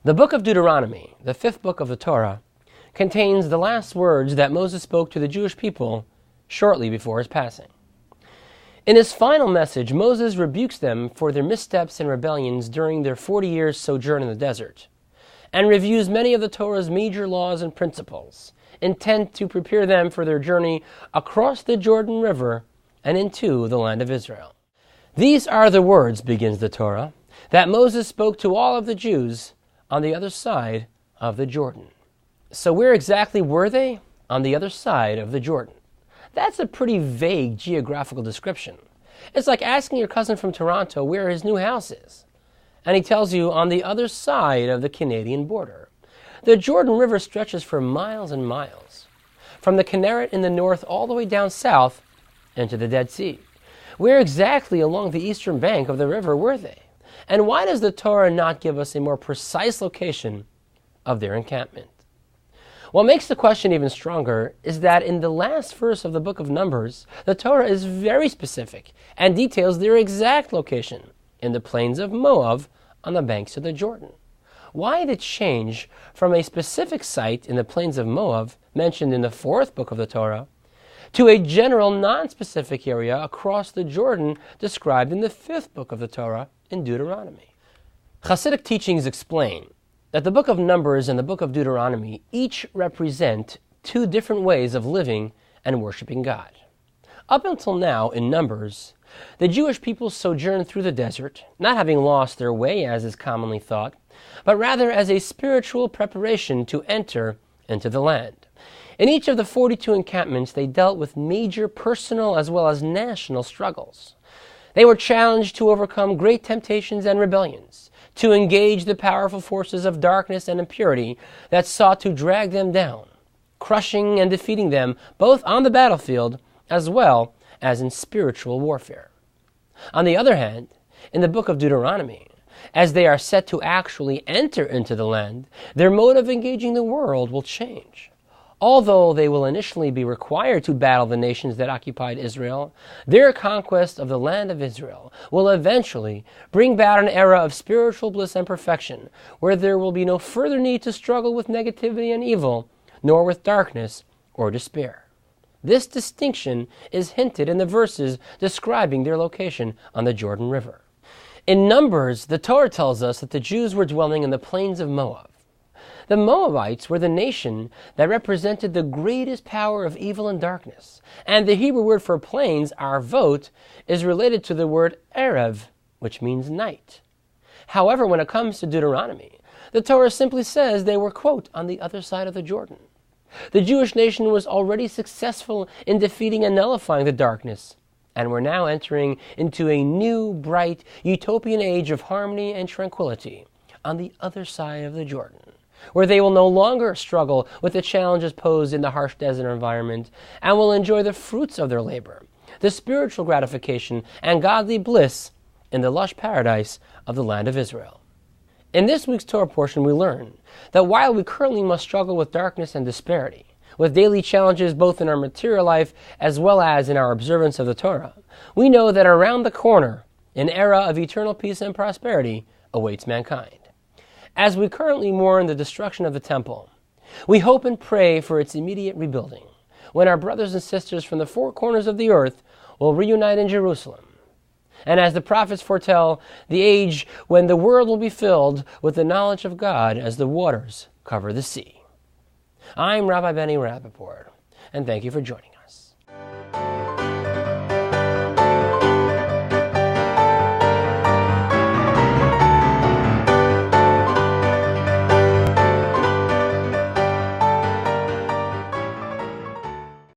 The book of Deuteronomy, the fifth book of the Torah, contains the last words that Moses spoke to the Jewish people shortly before his passing. In his final message, Moses rebukes them for their missteps and rebellions during their 40 years sojourn in the desert, and reviews many of the Torah's major laws and principles, intent to prepare them for their journey across the Jordan River and into the land of Israel. These are the words, begins the Torah, that Moses spoke to all of the Jews on the other side of the Jordan. So where exactly were they? On the other side of the Jordan. That's a pretty vague geographical description. It's like asking your cousin from Toronto where his new house is, and he tells you on the other side of the Canadian border. The Jordan River stretches for miles and miles, from the Kinneret in the north all the way down south into the Dead Sea. Where exactly along the eastern bank of the river were they? And why does the Torah not give us a more precise location of their encampment? What makes the question even stronger is that in the last verse of the book of Numbers, the Torah is very specific and details their exact location in the plains of Moab on the banks of the Jordan. Why the change from a specific site in the plains of Moab, mentioned in the fourth book of the Torah, to a general non-specific area across the Jordan described in the fifth book of the Torah in Deuteronomy? Hasidic teachings explain that the book of Numbers and the book of Deuteronomy each represent two different ways of living and worshiping God. Up until now, in Numbers, the Jewish people sojourned through the desert, not having lost their way as is commonly thought, but rather as a spiritual preparation to enter into the land. In each of the 42 encampments, they dealt with major personal as well as national struggles. They were challenged to overcome great temptations and rebellions, to engage the powerful forces of darkness and impurity that sought to drag them down, crushing and defeating them both on the battlefield as well as in spiritual warfare. On the other hand, in the book of Deuteronomy, as they are set to actually enter into the land, their mode of engaging the world will change. Although they will initially be required to battle the nations that occupied Israel, their conquest of the land of Israel will eventually bring about an era of spiritual bliss and perfection, where there will be no further need to struggle with negativity and evil, nor with darkness or despair. This distinction is hinted in the verses describing their location on the Jordan River. In Numbers, the Torah tells us that the Jews were dwelling in the plains of Moab. The Moabites were the nation that represented the greatest power of evil and darkness, and the Hebrew word for plains, arvot, is related to the word erev, which means night. However, when it comes to Deuteronomy, the Torah simply says they were, quote, on the other side of the Jordan. The Jewish nation was already successful in defeating and nullifying the darkness, and were now entering into a new, bright, utopian age of harmony and tranquility on the other side of the Jordan, where they will no longer struggle with the challenges posed in the harsh desert environment and will enjoy the fruits of their labor, the spiritual gratification and godly bliss in the lush paradise of the land of Israel. In this week's Torah portion, we learn that while we currently must struggle with darkness and disparity, with daily challenges both in our material life as well as in our observance of the Torah, we know that around the corner, an era of eternal peace and prosperity awaits mankind. As we currently mourn the destruction of the temple, we hope and pray for its immediate rebuilding, when our brothers and sisters from the four corners of the earth will reunite in Jerusalem. And as the prophets foretell, the age when the world will be filled with the knowledge of God as the waters cover the sea. I'm Rabbi Benny Rappaport, and thank you for joining us.